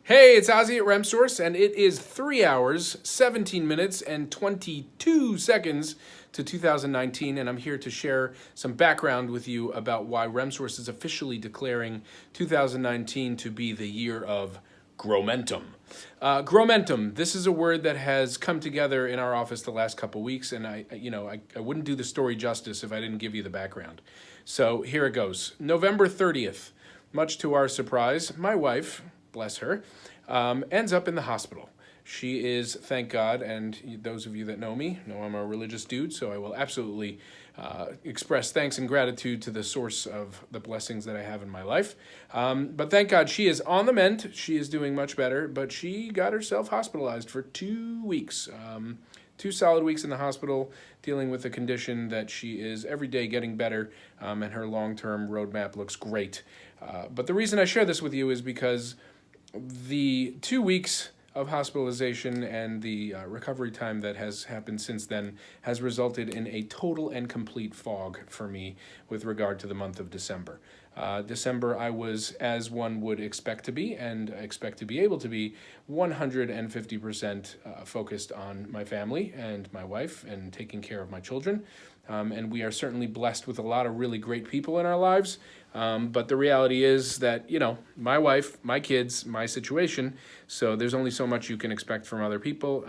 Hey, it's Ozzy at RemSource, and it is 3 hours, 17 minutes, and 22 seconds to 2019, and I'm here to share some background with you about why RemSource is officially declaring 2019 to be the year of GrowMentum. GrowMentum, this is a word that has come together in our office the last couple weeks, and I wouldn't do the story justice if I didn't give you the background. So here it goes. November 30th, much to our surprise, my wife, bless her, ends up in the hospital. She is, thank God, and those of you that know me know I'm a religious dude, so I will absolutely express thanks and gratitude to the source of the blessings that I have in my life. But thank God she is on the mend. She is doing much better, but she got herself hospitalized for 2 weeks. 2 solid weeks in the hospital dealing with a condition that she is every day getting better, and her long-term roadmap looks great. But the reason I share this with you is because the 2 weeks of hospitalization and the recovery time that has happened since then has resulted in a total and complete fog for me with regard to the month of December. December, I was, as one would expect to be, and expect to be able to be, 150% focused on my family and my wife and taking care of my children. And we are certainly blessed with a lot of really great people in our lives. But the reality is that, my wife, my kids, my situation, so there's only so much you can expect from other people.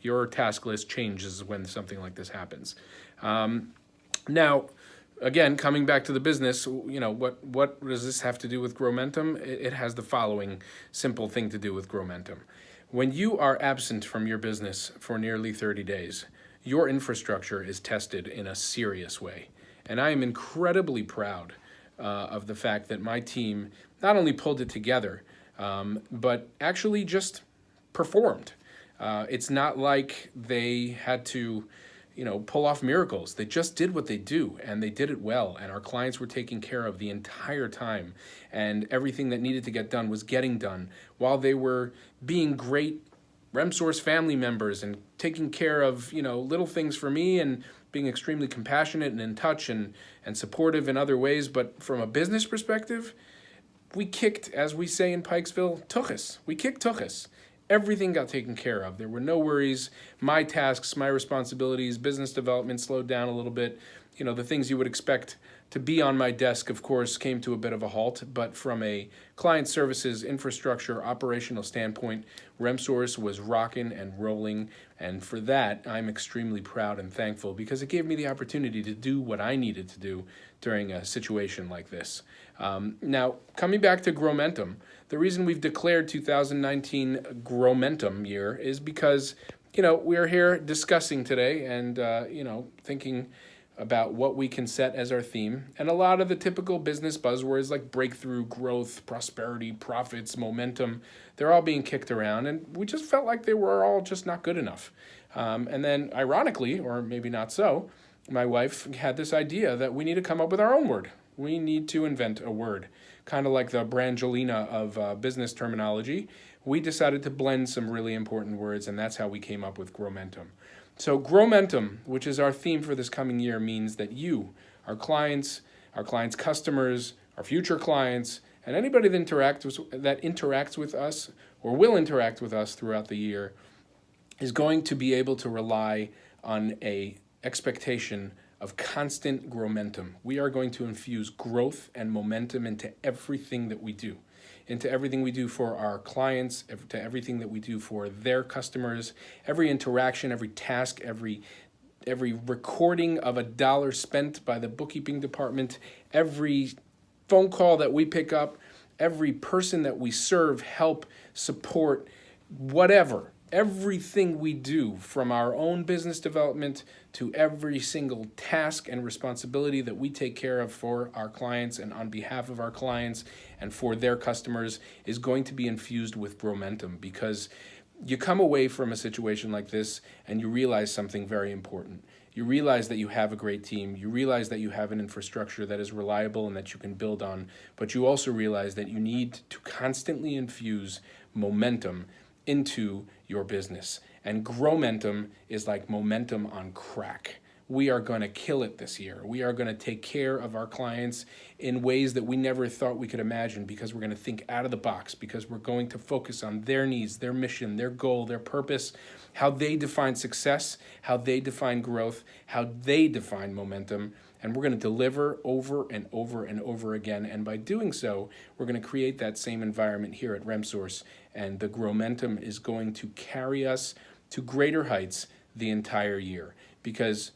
Your task list changes when something like this happens. Now, again, coming back to the business, what does this have to do with GrowMentum? It has the following simple thing to do with GrowMentum. When you are absent from your business for nearly 30 days, your infrastructure is tested in a serious way. And I am incredibly proud of the fact that my team not only pulled it together, but actually just performed. It's not like they had to, pull off miracles. They just did what they do, and they did it well, and our clients were taken care of the entire time, and everything that needed to get done was getting done while they were being great RemSource family members and taking care of, little things for me and being extremely compassionate and in touch and supportive in other ways. But from a business perspective, we kicked, as we say in Pikesville, tuchus. We kicked tuchus. Everything got taken care of. There were no worries. My tasks, my responsibilities, business development slowed down a little bit. The things you would expect to be on my desk, of course, came to a bit of a halt. But from a client services, infrastructure, operational standpoint, RemSource was rocking and rolling. And for that, I'm extremely proud and thankful because it gave me the opportunity to do what I needed to do during a situation like this. Now, coming back to GrowMentum, the reason we've declared 2019 GrowMentum year is because, we're here discussing today and, thinking about what we can set as our theme. And a lot of the typical business buzzwords like breakthrough, growth, prosperity, profits, momentum, they're all being kicked around. And we just felt like they were all just not good enough. And then ironically, or maybe not so, my wife had this idea that we need to come up with our own word. We need to invent a word. Kind of like the Brangelina of business terminology. We decided to blend some really important words, and that's how we came up with GrowMentum. So GrowMentum, which is our theme for this coming year, means that you, our clients' customers, our future clients, and anybody that interacts with us or will interact with us throughout the year is going to be able to rely on a expectation of constant GrowMentum. We are going to infuse growth and momentum into everything that we do. Into everything we do for our clients, to everything that we do for their customers, every interaction, every task, every recording of a dollar spent by the bookkeeping department, every phone call that we pick up, every person that we serve, help, support, whatever. Everything we do, from our own business development to every single task and responsibility that we take care of for our clients and on behalf of our clients and for their customers, is going to be infused with GrowMentum, because you come away from a situation like this and you realize something very important. You realize that you have a great team. You realize that you have an infrastructure that is reliable and that you can build on. But you also realize that you need to constantly infuse momentum into your business. And GrowMentum is like momentum on crack. we are going to kill it this year. We are going to take care of our clients in ways that we never thought we could imagine, because we're going to think out of the box, because we're going to focus on their needs, their mission, their goal, their purpose, how they define success, how they define growth, how they define momentum. And we're going to deliver over and over and over again. And by doing so, we're going to create that same environment here at RemSource. And the GrowMentum is going to carry us to greater heights the entire year. Because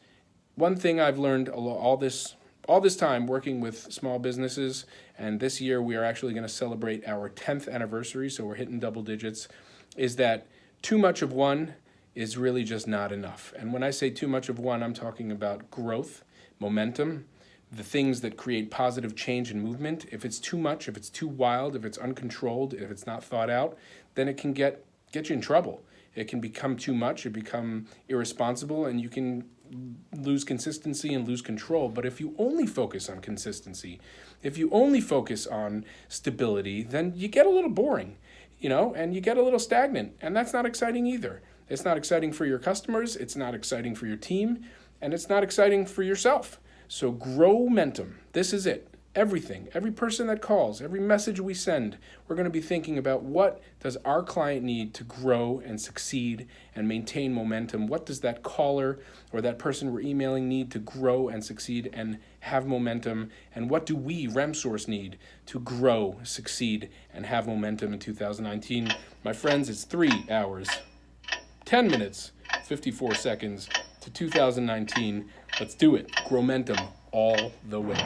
one thing I've learned all this time working with small businesses, and this year we are actually going to celebrate our 10th anniversary, so we're hitting double digits, is that too much of one is really just not enough. And when I say too much of one, I'm talking about growth, momentum, the things that create positive change and movement. If it's too much, if it's too wild, if it's uncontrolled, if it's not thought out, then it can get you in trouble. It can become too much, it become irresponsible, and you can lose consistency and lose control. But if you only focus on consistency, if you only focus on stability, then you get a little boring, and you get a little stagnant, and that's not exciting either. It's not exciting for your customers, it's not exciting for your team, and it's not exciting for yourself. So GrowMentum, this is it. Everything, every person that calls, every message we send, we're going to be thinking about, what does our client need to grow and succeed and maintain momentum? What does that caller or that person we're emailing need to grow and succeed and have momentum? And what do we, RemSource, need to grow, succeed, and have momentum in 2019? My friends, it's 3 hours, 10 minutes, 54 seconds to 2019. Let's do it. GrowMentum all the way.